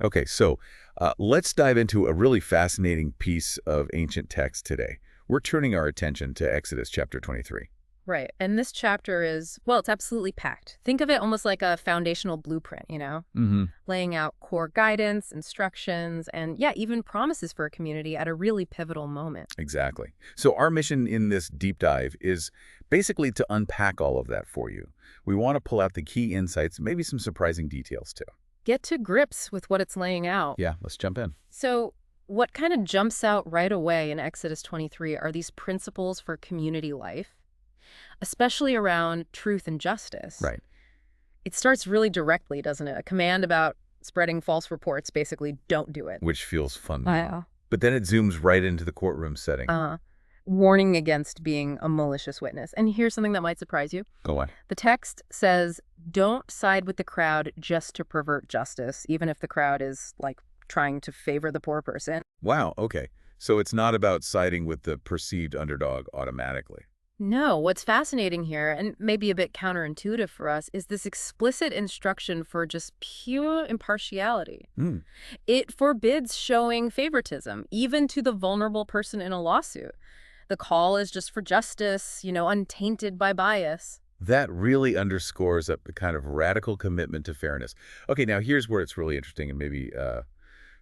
Okay, so let's dive into a really fascinating piece of ancient text today. We're turning our attention to Exodus chapter 23. Right. And this chapter is, well, it's absolutely packed. Think of it almost like a foundational blueprint, Mm-hmm. laying out core guidance, instructions, and yeah, even promises for a community at a really pivotal moment. Exactly. So our mission in this deep dive is basically to unpack all of that for you. We want to pull out the key insights, maybe some surprising details too. Get to grips with what it's laying out. Yeah, let's jump in. So, what kind of jumps out right away in Exodus 23 are these principles for community life, especially around truth and justice. Right. It starts really directly, doesn't it? A command about spreading false reports, basically, don't do it. Which feels fun. Yeah. But then it zooms right into the courtroom setting. Warning against being a malicious witness. And here's something that might surprise you. Go on. The text says, don't side with the crowd just to pervert justice, even if the crowd is, like, trying to favor the poor person. Wow, okay. So it's not about siding with the perceived underdog automatically. No, what's fascinating here, and maybe a bit counterintuitive for us, is this explicit instruction for just pure impartiality. Hmm. It forbids showing favoritism, even to the vulnerable person in a lawsuit. The call is just for justice, untainted by bias. That really underscores a kind of radical commitment to fairness. Okay, now here's where it's really interesting and maybe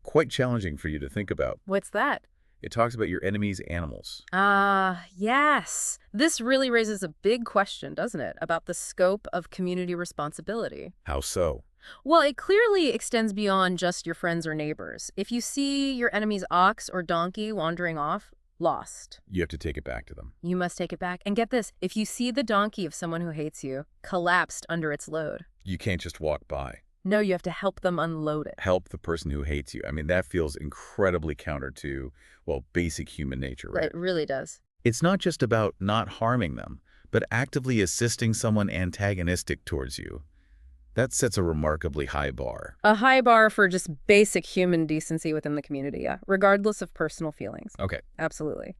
quite challenging for you to think about. What's that? It talks about your enemy's animals. Yes. This really raises a big question, doesn't it, about the scope of community responsibility. How so? Well, it clearly extends beyond just your friends or neighbors. If you see your enemy's ox or donkey wandering off, lost. You have to take it back to them. You must take it back. And get this, if you see the donkey of someone who hates you collapsed under its load, You can't just walk by. no, you have to help them unload it. Help the person who hates you. I mean, that feels incredibly counter to, well, basic human nature, right? It really does. It's not just about not harming them, but actively assisting someone antagonistic towards you. That sets a remarkably high bar. A high bar for just basic human decency within the community, yeah, regardless of personal feelings. Okay. Absolutely.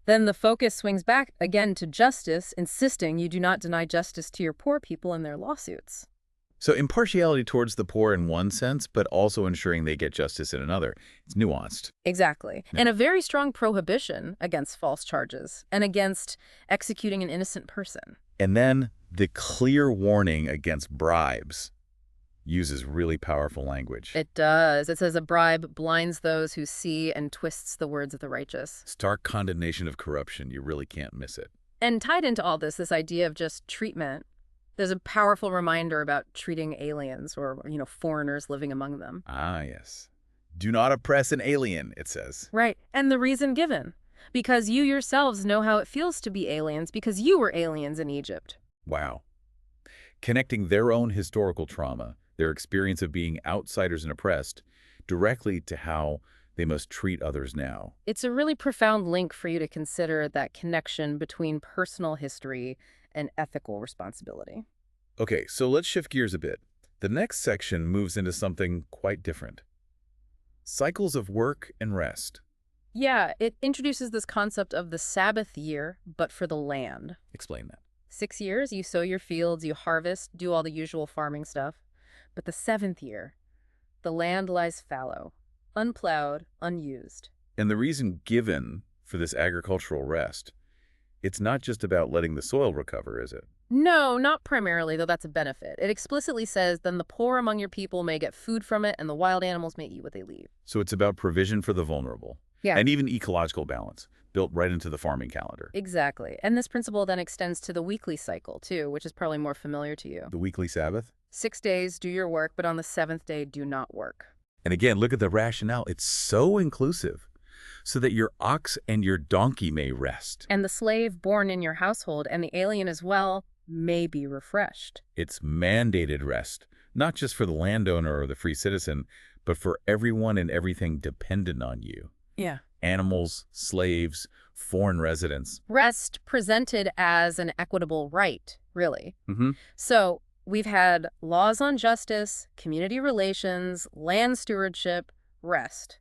Then the focus swings back again to justice, insisting you do not deny justice to your poor people in their lawsuits. So impartiality towards the poor in one sense, but also ensuring they get justice in another. It's nuanced. Exactly. Yeah. And a very strong prohibition against false charges and against executing an innocent person. And then the clear warning against bribes uses really powerful language. It does. It says a bribe blinds those who see and twists the words of the righteous. Stark condemnation of corruption. You really can't miss it. And tied into all this idea of just treatment, there's a powerful reminder about treating aliens or, foreigners living among them. Ah, yes. Do not oppress an alien, it says. Right. And the reason given. Because you yourselves know how it feels to be aliens because you were aliens in Egypt. Wow. Connecting their own historical trauma, their experience of being outsiders and oppressed, directly to how they must treat others now. It's a really profound link for you to consider that connection between personal history and ethical responsibility. Okay, so let's shift gears a bit. The next section moves into something quite different. Cycles of work and rest. Yeah, it introduces this concept of the Sabbath year, but for the land. Explain that. 6 years, you sow your fields, you harvest, do all the usual farming stuff. But the 7th year, the land lies fallow, unplowed, unused. And the reason given for this agricultural rest, it's not just about letting the soil recover, is it? No, not primarily, though that's a benefit. It explicitly says, then the poor among your people may get food from it, and the wild animals may eat what they leave. So it's about provision for the vulnerable. Yeah. And even ecological balance, built right into the farming calendar. Exactly. And this principle then extends to the weekly cycle, too, which is probably more familiar to you. The weekly Sabbath? 6 days, do your work, but on the 7th day, do not work. And again, look at the rationale. It's so inclusive. So that your ox and your donkey may rest. And the slave born in your household and the alien as well may be refreshed. It's mandated rest, not just for the landowner or the free citizen, but for everyone and everything dependent on you. Yeah. Animals, slaves, foreign residents. Rest presented as an equitable right, really. Mm-hmm. So we've had laws on justice, community relations, land stewardship, rest.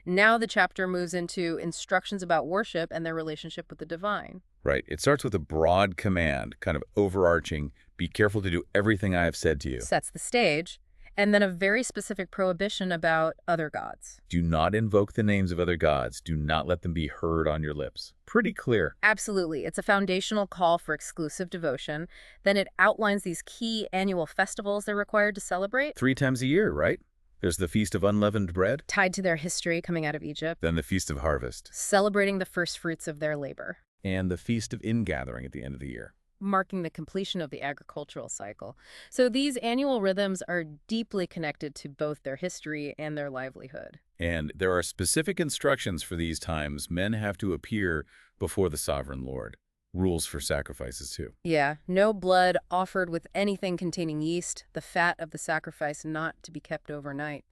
Now the chapter moves into instructions about worship and their relationship with the divine. Right. It starts with a broad command, kind of overarching, be careful to do everything I have said to you. Sets the stage. And then a very specific prohibition about other gods. Do not invoke the names of other gods. Do not let them be heard on your lips. Pretty clear. Absolutely. It's a foundational call for exclusive devotion. Then it outlines these key annual festivals they're required to celebrate. 3 times a year, right? There's the Feast of Unleavened Bread, Tied to their history coming out of Egypt, then the Feast of Harvest, celebrating the first fruits of their labor, and the Feast of Ingathering at the end of the year. marking the completion of the agricultural cycle. So these annual rhythms are deeply connected to both their history and their livelihood. And there are specific instructions for these times. Men have to appear before the sovereign Lord. Rules for sacrifices, too. Yeah, no blood offered with anything containing yeast, the fat of the sacrifice not to be kept overnight,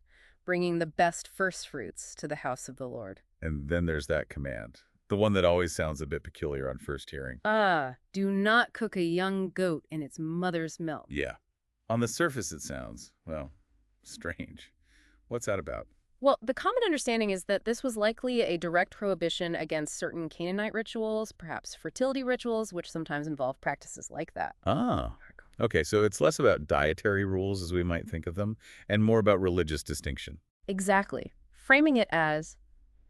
bringing the best first fruits to the house of the Lord. And then there's that command, the one that always sounds a bit peculiar on first hearing. Do not cook a young goat in its mother's milk. Yeah. On the surface it sounds, well, strange. What's that about? Well, the common understanding is that this was likely a direct prohibition against certain Canaanite rituals, perhaps fertility rituals, which sometimes involve practices like that. Ah. Okay, so it's less about dietary rules as we might think of them, and more about religious distinction. Exactly. Framing it as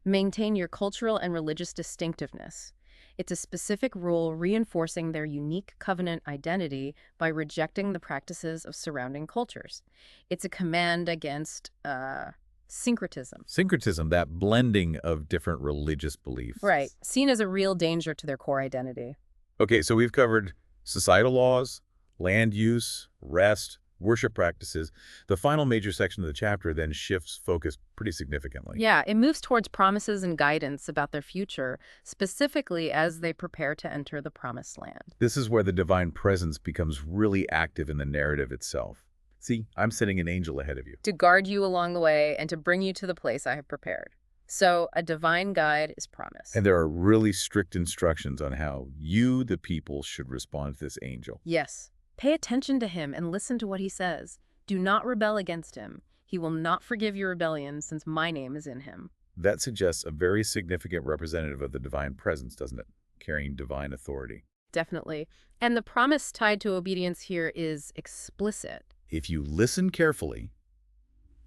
maintain your cultural and religious distinctiveness. It's a specific rule reinforcing their unique covenant identity by rejecting the practices of surrounding cultures. It's a command against syncretism. Syncretism, that blending of different religious beliefs. Right. Seen as a real danger to their core identity. Okay, so we've covered societal laws, land use, rest, worship practices. The final major section of the chapter then shifts focus pretty significantly. Yeah, it moves towards promises and guidance about their future, specifically as they prepare to enter the promised land. This is where the divine presence becomes really active in the narrative itself. See, I'm sending an angel ahead of you. To guard you along the way and to bring you to the place I have prepared. So a divine guide is promised. And there are really strict instructions on how you, the people, should respond to this angel. Yes. Pay attention to him and listen to what he says. Do not rebel against him. He will not forgive your rebellion since my name is in him. That suggests a very significant representative of the divine presence, doesn't it? Carrying divine authority. Definitely. And the promise tied to obedience here is explicit. If you listen carefully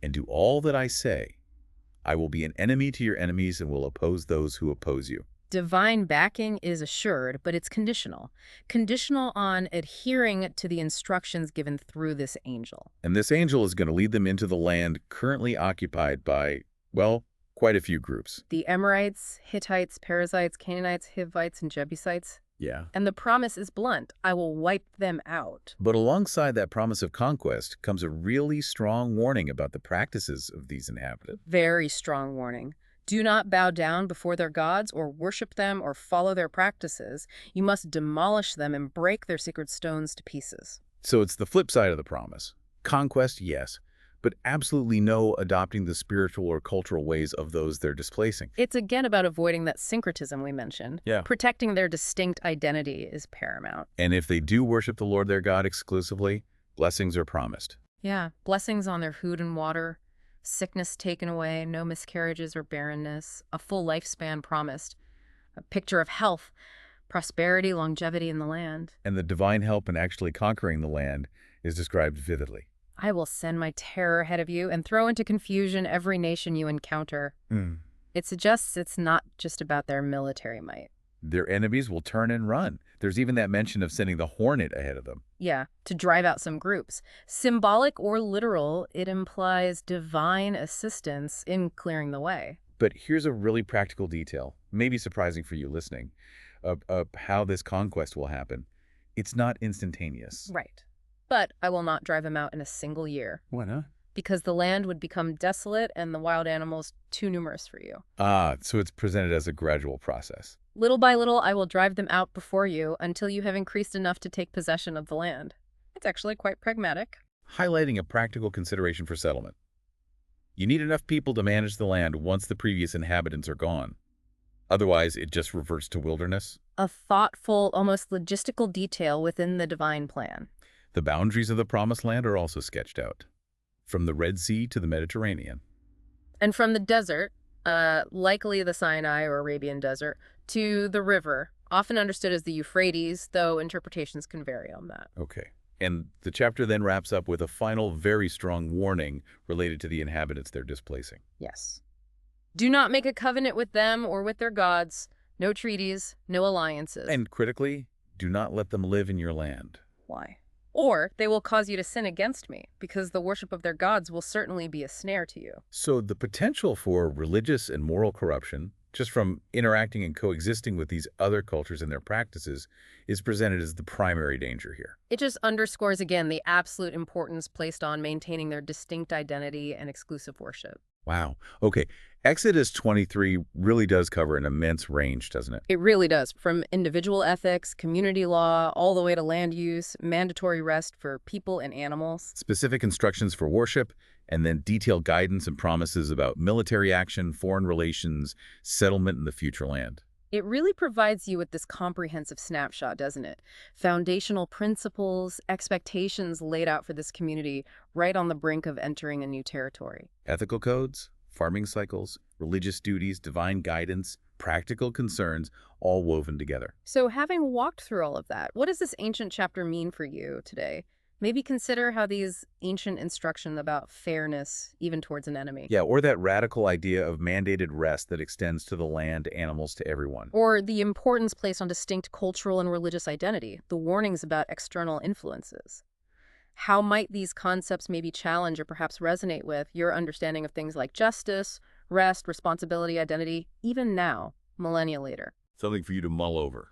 and do all that I say, I will be an enemy to your enemies and will oppose those who oppose you. Divine backing is assured, but it's conditional. Conditional on adhering to the instructions given through this angel. And this angel is going to lead them into the land currently occupied by, well, quite a few groups. The Amorites, Hittites, Perizzites, Canaanites, Hivites, and Jebusites. Yeah. And the promise is blunt. I will wipe them out. But alongside that promise of conquest comes a really strong warning about the practices of these inhabitants. Very strong warning. Do not bow down before their gods or worship them or follow their practices. You must demolish them and break their sacred stones to pieces. So it's the flip side of the promise. Conquest, yes, but absolutely no adopting the spiritual or cultural ways of those they're displacing. It's again about avoiding that syncretism we mentioned. Yeah. Protecting their distinct identity is paramount. And if they do worship the Lord their God exclusively, blessings are promised. Yeah, blessings on their food and water, sickness taken away, no miscarriages or barrenness, a full lifespan promised, a picture of health, prosperity, longevity in the land. And the divine help in actually conquering the land is described vividly. I will send my terror ahead of you and throw into confusion every nation you encounter. It suggests it's not just about their military might. Their enemies will turn and run. There's even that mention of sending the hornet ahead of them. Yeah, to drive out some groups. Symbolic or literal, it implies divine assistance in clearing the way. But here's a really practical detail, maybe surprising for you listening, of how this conquest will happen. It's not instantaneous. Right. But I will not drive them out in a single year. Why not? Because the land would become desolate and the wild animals too numerous for you. So it's presented as a gradual process. Little by little, I will drive them out before you until you have increased enough to take possession of the land. It's actually quite pragmatic. Highlighting a practical consideration for settlement. You need enough people to manage the land once the previous inhabitants are gone. Otherwise, it just reverts to wilderness. A thoughtful, almost logistical detail within the divine plan. The boundaries of the Promised Land are also sketched out, from the Red Sea to the Mediterranean. And from the desert, likely the Sinai or Arabian desert, to the river, often understood as the Euphrates, though interpretations can vary on that. Okay. And the chapter then wraps up with a final, very strong warning related to the inhabitants they're displacing. Yes. Do not make a covenant with them or with their gods. No treaties, no alliances. And critically, do not let them live in your land. Why? Or they will cause you to sin against me, because the worship of their gods will certainly be a snare to you. So the potential for religious and moral corruption, just from interacting and coexisting with these other cultures and their practices, is presented as the primary danger here. It just underscores again the absolute importance placed on maintaining their distinct identity and exclusive worship. Wow. Okay. Exodus 23 really does cover an immense range, doesn't it? It really does, from individual ethics, community law, all the way to land use, mandatory rest for people and animals. Specific instructions for worship, and then detailed guidance and promises about military action, foreign relations, settlement in the future land. It really provides you with this comprehensive snapshot, doesn't it? Foundational principles, expectations laid out for this community right on the brink of entering a new territory. Ethical codes, farming cycles, religious duties, divine guidance, practical concerns, all woven together. So having walked through all of that, what does this ancient chapter mean for you today? Maybe consider how these ancient instructions about fairness, even towards an enemy, Yeah, or that radical idea of mandated rest that extends to the land, animals, to everyone. or the importance placed on distinct cultural and religious identity, the warnings about external influences. How might these concepts maybe challenge or perhaps resonate with your understanding of things like justice, rest, responsibility, identity, even now, millennia later? Something for you to mull over.